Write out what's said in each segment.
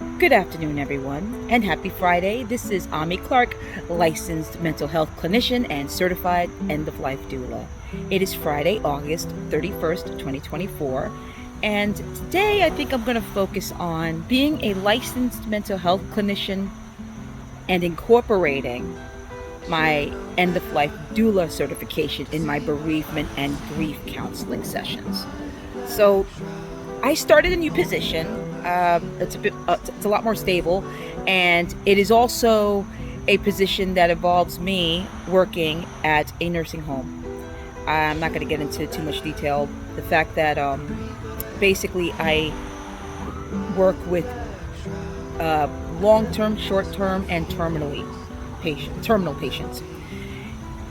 Good afternoon, everyone, and happy Friday. This is Ami Clark, licensed mental health clinician and certified end-of-life doula. It is Friday, August 31st, 2024, and today I think I'm going to focus on being a licensed mental health clinician and incorporating my end-of-life doula certification in my bereavement and grief counseling sessions. So I started a new position. It's a lot more stable, and it is also a position that involves me working at a nursing home. I'm not going to get into too much detail. The fact that basically I work with long-term, short-term, and terminal patients.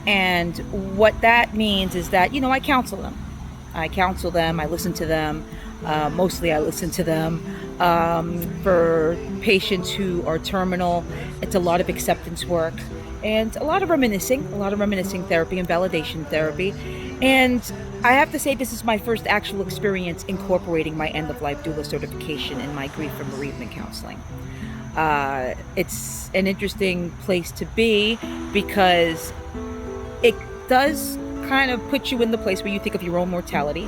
And what that means is that, I counsel them. I listen to them. Mostly I listen to them. For patients who are terminal, it's a lot of acceptance work and a lot of reminiscing therapy and validation therapy. And I have to say, this is my first actual experience incorporating my end-of-life doula certification in my grief and bereavement counseling. It's an interesting place to be because it does kind of put you in the place where you think of your own mortality.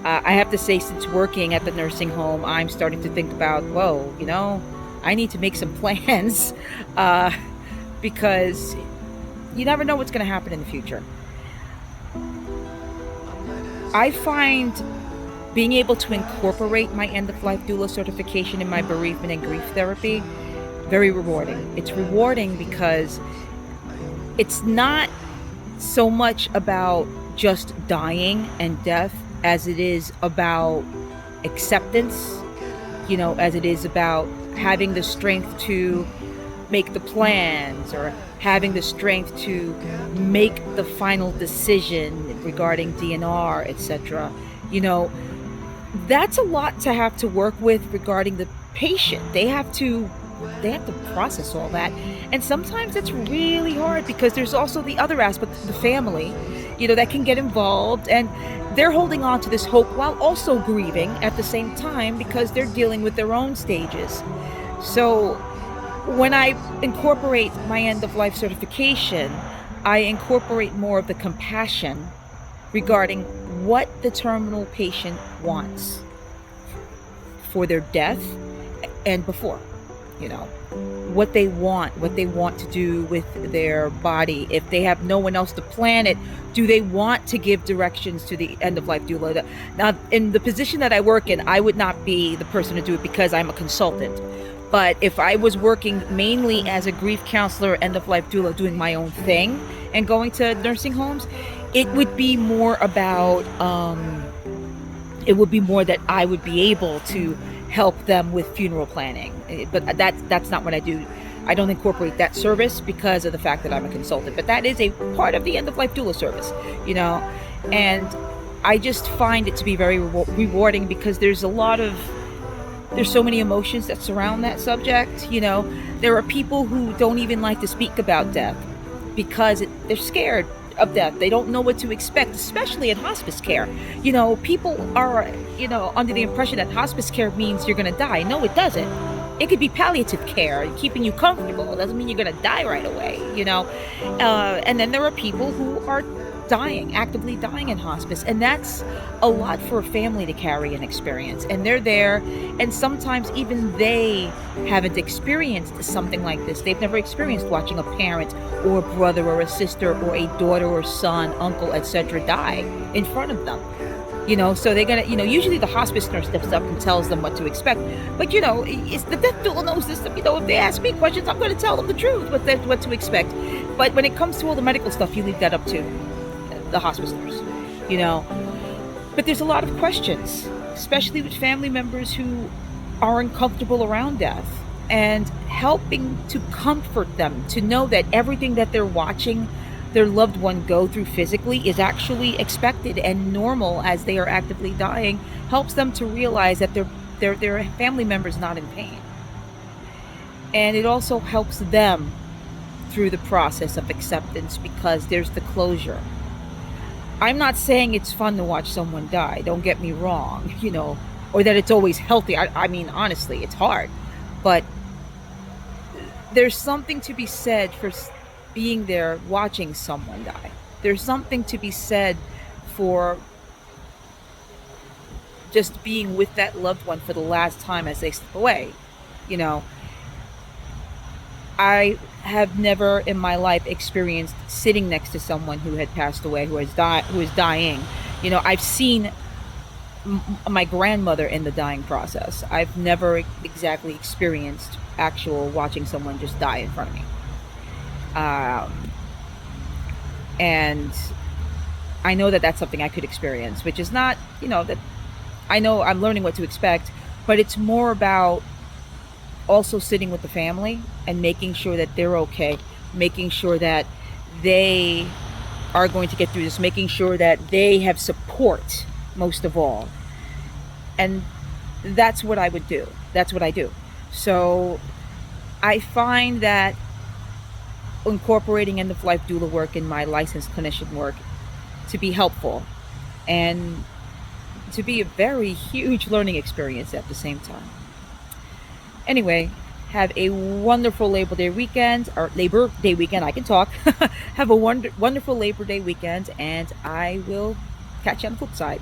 I have to say, since working at the nursing home, I'm starting to think about, I need to make some plans because you never know what's going to happen in the future. I find being able to incorporate my end-of-life doula certification in my bereavement and grief therapy very rewarding. It's rewarding because it's not so much about just dying and death as it is about acceptance, as it is about having the strength to make the plans or having the strength to make the final decision regarding DNR, etc. That's a lot to have to work with regarding the patient. They have to process all that. And sometimes it's really hard because there's also the other aspect, the family, that can get involved, and they're holding on to this hope while also grieving at the same time because they're dealing with their own stages. So when I incorporate my end-of-life certification, I incorporate more of the compassion regarding what the terminal patient wants for their death and before, what they want to do with their body. If they have no one else to plan it, do they want to give directions to the end-of-life doula? Now, in the position that I work in, I would not be the person to do it because I'm a consultant. But if I was working mainly as a grief counselor, end-of-life doula, doing my own thing and going to nursing homes, it would be more about, that I would be able to help them with funeral planning. But that's not what I do. I don't incorporate that service because of the fact that I'm a consultant. But that is a part of the end-of-life doula service, And I just find it to be very rewarding because there's so many emotions that surround that subject. There are people who don't even like to speak about death because they're scared of death. They don't know what to expect, especially in hospice care. People are, under the impression that hospice care means you're going to die. No, it doesn't. It could be palliative care, keeping you comfortable. It doesn't mean you're going to die right away, And then there are people who are actively dying in hospice. And that's a lot for a family to carry and experience. And they're there. And sometimes even they haven't experienced something like this. They've never experienced watching a parent or a brother or a sister or a daughter or son, uncle, etc. die in front of them. So they're going to, usually the hospice nurse steps up and tells them what to expect. But, it's the death doula knows this. If they ask me questions, I'm going to tell them the truth, what to expect. But when it comes to all the medical stuff, you leave that up to the hospice nurse, But there's a lot of questions, especially with family members who are uncomfortable around death, and helping to comfort them to know that everything that they're watching their loved one go through physically is actually expected and normal as they are actively dying, helps them to realize that their family member is not in pain. And it also helps them through the process of acceptance because there's the closure. I'm not saying it's fun to watch someone die, don't get me wrong, or that it's always healthy. I mean, honestly, it's hard. But there's something to be said for being there watching someone die. There's something to be said for just being with that loved one for the last time as they slip away. You know, I have never in my life experienced sitting next to someone who had passed away, who is dying. You know, I've seen my grandmother in the dying process. I've never exactly experienced actual watching someone just die in front of me. Um, and I know that that's something I could experience, which is not, that I know I'm learning what to expect, but it's more about also sitting with the family and making sure that they're okay, making sure that they are going to get through this, making sure that they have support most of all. And that's what I would do. That's what I do. So I find that incorporating end of life doula work in my licensed clinician work to be helpful and to be a very huge learning experience at the same time. Anyway, have a wonderful Labor Day weekend, or Labor Day weekend, I can talk. Have a wonderful Labor Day weekend, and I will catch you on the flip side.